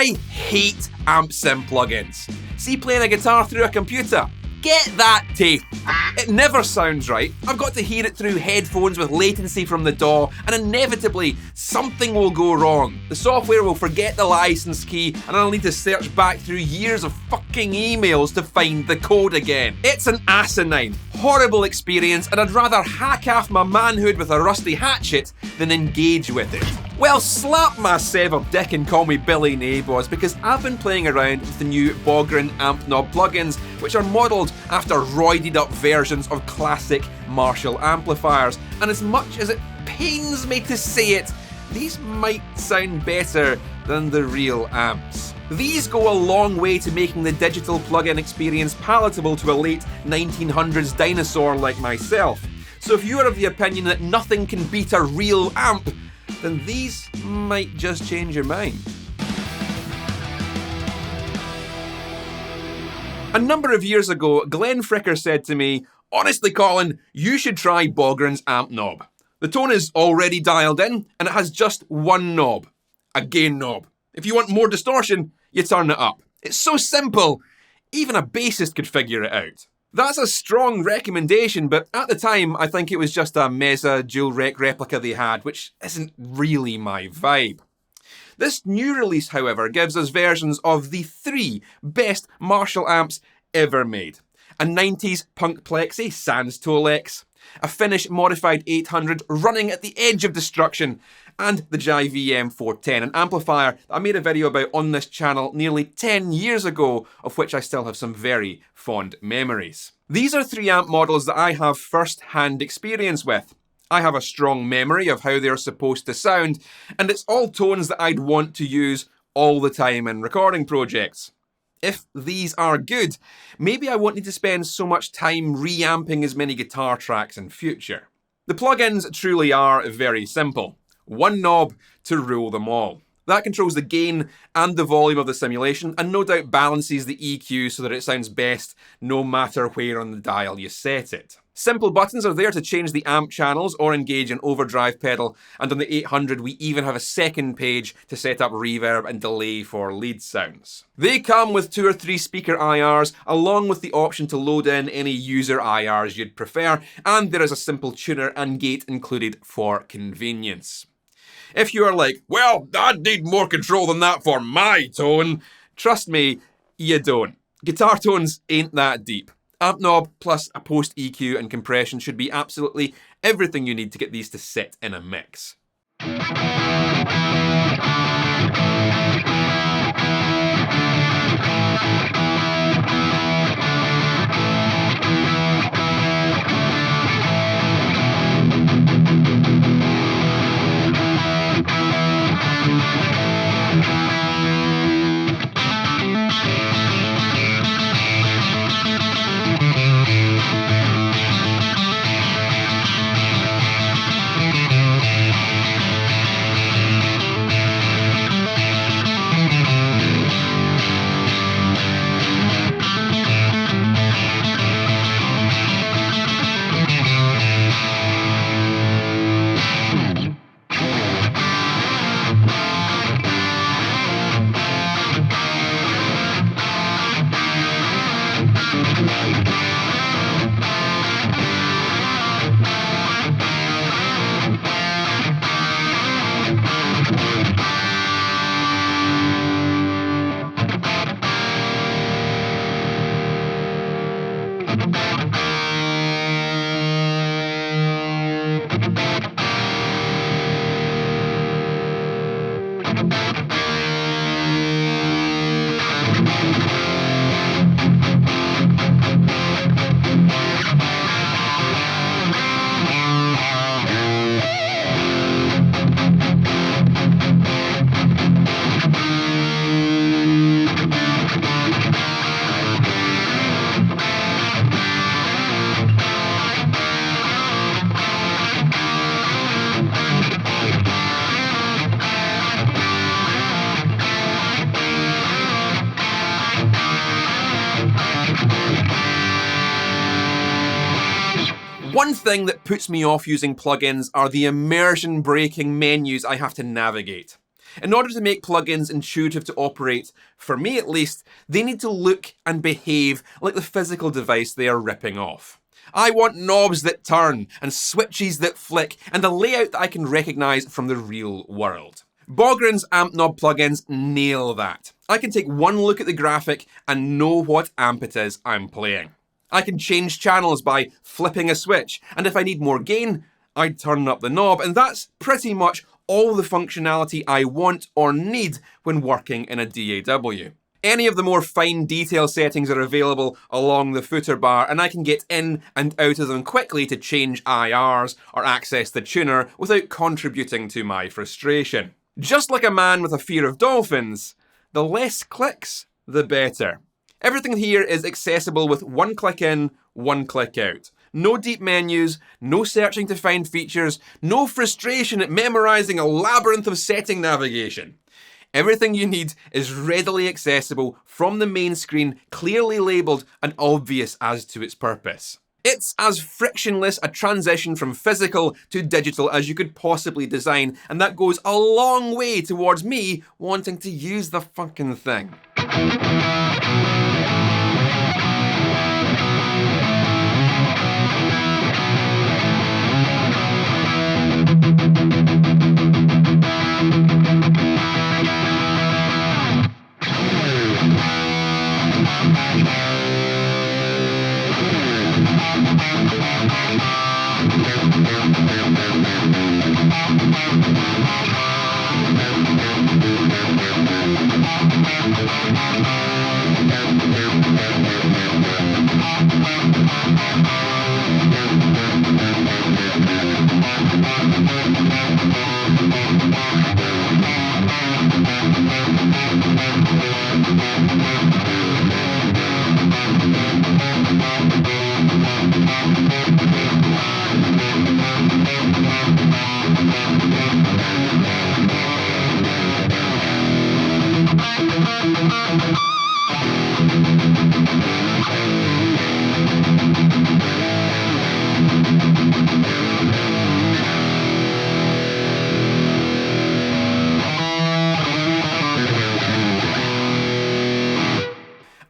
I hate amp sim plugins. See playing a guitar through a computer? Get that tape. It never sounds right. I've got to hear it through headphones with latency from the DAW, and inevitably something will go wrong. The software will forget the license key, and I'll need to search back through years of fucking emails to find the code again. It's an asinine, horrible experience, and I'd rather hack off my manhood with a rusty hatchet than engage with it. Well, slap my severed dick and call me Billy Neighbours, because I've been playing around with the new Bogren AmpKnob plugins, which are modelled after roided up versions of classic Marshall amplifiers, and as much as it pains me to say it, these might sound better than the real amps. These go a long way to making the digital plugin experience palatable to a late 1900s dinosaur like myself. So if you are of the opinion that nothing can beat a real amp, then these might just change your mind. A number of years ago, Glenn Fricker said to me, "Honestly, Colin, you should try Bogren's AmpKnob. The tone is already dialed in, and it has just one knob, a gain knob. If you want more distortion, you turn it up. It's so simple, even a bassist could figure it out." That's a strong recommendation, but at the time, I think it was just a Mesa dual rec replica they had, which isn't really my vibe. This new release, however, gives us versions of the 3 best Marshall amps ever made. A 90s Punk Plexi Sans Tolex, a Finnish modified 800 running at the edge of destruction, and the Jive VM410, an amplifier that I made a video about on this channel nearly 10 years ago, of which I still have some very fond memories. These are 3 amp models that I have first-hand experience with. I have a strong memory of how they're supposed to sound, and it's all tones that I'd want to use all the time in recording projects. If these are good, maybe I won't need to spend so much time reamping as many guitar tracks in future. The plugins truly are very simple. One knob to rule them all. That controls the gain and the volume of the simulation, and no doubt balances the EQ so that it sounds best no matter where on the dial you set it. Simple buttons are there to change the amp channels or engage an overdrive pedal, and on the 800 we even have a second page to set up reverb and delay for lead sounds. They come with 2 or 3 speaker IRs, along with the option to load in any user IRs you'd prefer, and there is a simple tuner and gate included for convenience. If you are like, "Well, I'd need more control than that for my tone," trust me, you don't. Guitar tones ain't that deep. AmpKnob plus a post EQ and compression should be absolutely everything you need to get these to sit in a mix. One thing that puts me off using plugins are the immersion-breaking menus I have to navigate. In order to make plugins intuitive to operate, for me at least, they need to look and behave like the physical device they are ripping off. I want knobs that turn, and switches that flick, and a layout that I can recognise from the real world. Bogren's AmpKnob plugins nail that. I can take one look at the graphic and know what amp it is I'm playing. I can change channels by flipping a switch, and if I need more gain, I turn up the knob, and that's pretty much all the functionality I want or need when working in a DAW. Any of the more fine detail settings are available along the footer bar, and I can get in and out of them quickly to change IRs or access the tuner without contributing to my frustration. Just like a man with a fear of dolphins, the less clicks, the better. Everything here is accessible with one click in, one click out. No deep menus, no searching to find features, no frustration at memorizing a labyrinth of setting navigation. Everything you need is readily accessible from the main screen, clearly labelled and obvious as to its purpose. It's as frictionless a transition from physical to digital as you could possibly design, and that goes a long way towards me wanting to use the fucking thing.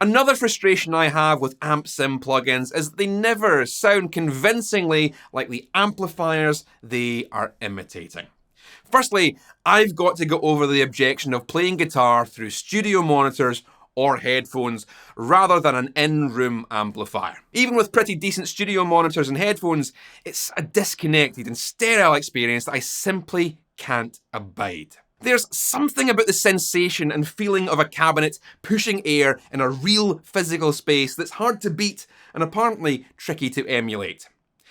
Another frustration I have with AmpSim plugins is that they never sound convincingly like the amplifiers they are imitating. Firstly, I've got to get over the objection of playing guitar through studio monitors or headphones rather than an in-room amplifier. Even with pretty decent studio monitors and headphones, it's a disconnected and sterile experience that I simply can't abide. There's something about the sensation and feeling of a cabinet pushing air in a real physical space that's hard to beat and apparently tricky to emulate.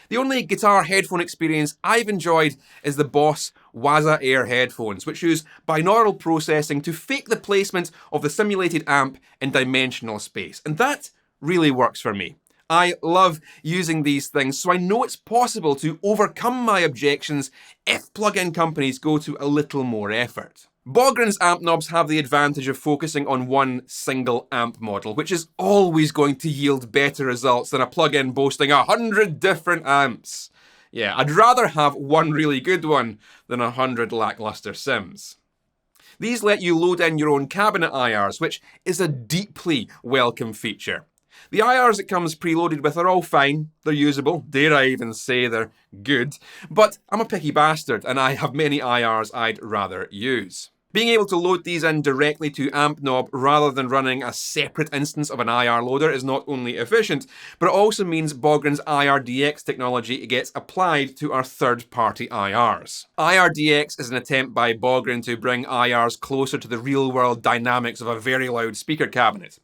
The only guitar headphone experience I've enjoyed is the Boss Waza Air headphones, which use binaural processing to fake the placement of the simulated amp in dimensional space, and that really works for me. I love using these things, so I know it's possible to overcome my objections if plugin companies go to a little more effort. Bogren's amp knobs have the advantage of focusing on one single amp model, which is always going to yield better results than a plugin boasting 100 different amps. Yeah, I'd rather have one really good one than 100 lackluster sims. These let you load in your own cabinet IRs, which is a deeply welcome feature. The IRs it comes preloaded with are all fine, they're usable, dare I even say they're good, but I'm a picky bastard and I have many IRs I'd rather use. Being able to load these in directly to AmpKnob rather than running a separate instance of an IR loader is not only efficient, but it also means Bogren's IRDX technology gets applied to our third-party IRs. IRDX is an attempt by Bogren to bring IRs closer to the real-world dynamics of a very loud speaker cabinet.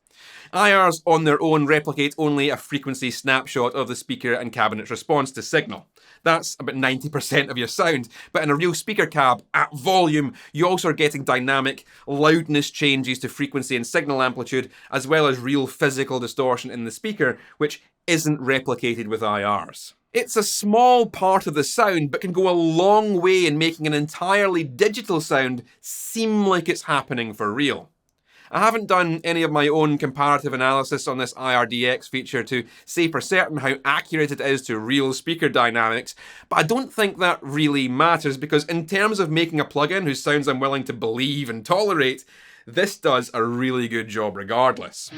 IRs on their own replicate only a frequency snapshot of the speaker and cabinet's response to signal. That's about 90% of your sound, but in a real speaker cab, at volume, you also are getting dynamic loudness changes to frequency and signal amplitude, as well as real physical distortion in the speaker, which isn't replicated with IRs. It's a small part of the sound, but can go a long way in making an entirely digital sound seem like it's happening for real. I haven't done any of my own comparative analysis on this IRDX feature to say for certain how accurate it is to real speaker dynamics, but I don't think that really matters because in terms of making a plugin whose sounds I'm willing to believe and tolerate, this does a really good job regardless.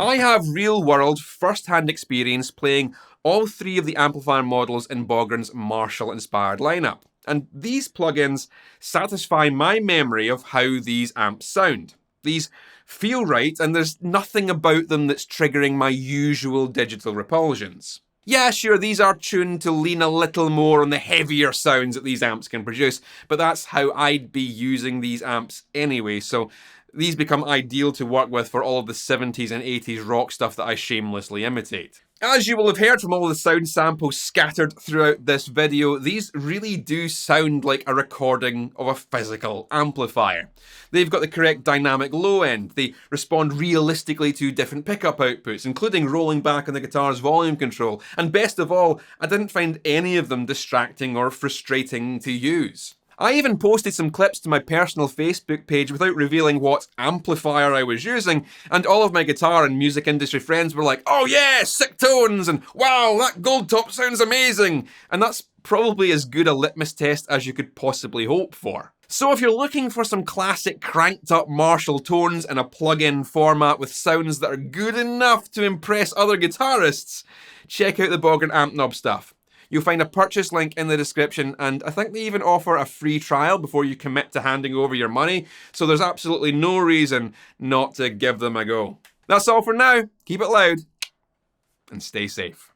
I have real-world, first-hand experience playing all three of the amplifier models in Bogren's Marshall-inspired lineup, and these plugins satisfy my memory of how these amps sound. These feel right, and there's nothing about them that's triggering my usual Digital Repulsions. Yeah, sure, these are tuned to lean a little more on the heavier sounds that these amps can produce, but that's how I'd be using these amps anyway, so these become ideal to work with for all of the 70s and 80s rock stuff that I shamelessly imitate. As you will have heard from all the sound samples scattered throughout this video, these really do sound like a recording of a physical amplifier. They've got the correct dynamic low end, they respond realistically to different pickup outputs, including rolling back on the guitar's volume control, and best of all, I didn't find any of them distracting or frustrating to use. I even posted some clips to my personal Facebook page without revealing what amplifier I was using, and all of my guitar and music industry friends were like, "Oh yeah, sick tones," and "Wow, that gold top sounds amazing," and that's probably as good a litmus test as you could possibly hope for. So if you're looking for some classic cranked up Marshall tones in a plug-in format with sounds that are good enough to impress other guitarists, check out the Bogren AmpKnob stuff. You'll find a purchase link in the description, and I think they even offer a free trial before you commit to handing over your money, so there's absolutely no reason not to give them a go. That's all for now. Keep it loud, and stay safe.